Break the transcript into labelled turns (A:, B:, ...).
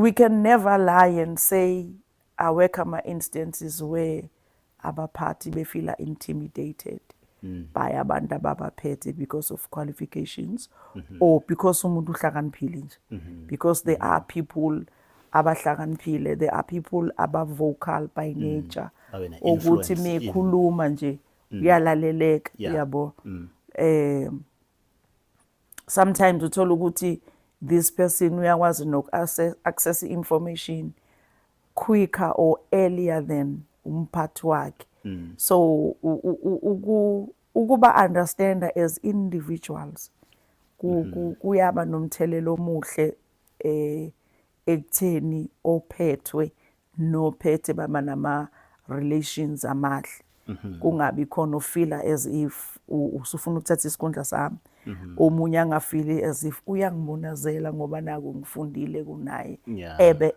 A: we can never lie and say awekho ama-instances where abaphathi befeel intimidated by abantu ababaphethe because of qualifications or because umuntu uhlakaniphile nje. Because there are people abahlakaniphile, there are people aba-vocal by nature.
B: Babe
A: Ukuthi
B: ne-influence in-
A: mekhuluma nje uyalaleleka yabo. Sometimes uthola ukuthi this person uyakwazi access information quicker or earlier than umphathi wakhe. So ukuba understander as individuals kuyaba nomthelelo omuhle ekutheni ophethwe nophethe baba nama relations amahle. Kungabi khona ofila as if usufuna ukuthatha isikhundla sami, omunye angafili as if uyangibonazela ngoba naku ngifundile kunaye
B: Yeah.
A: ebe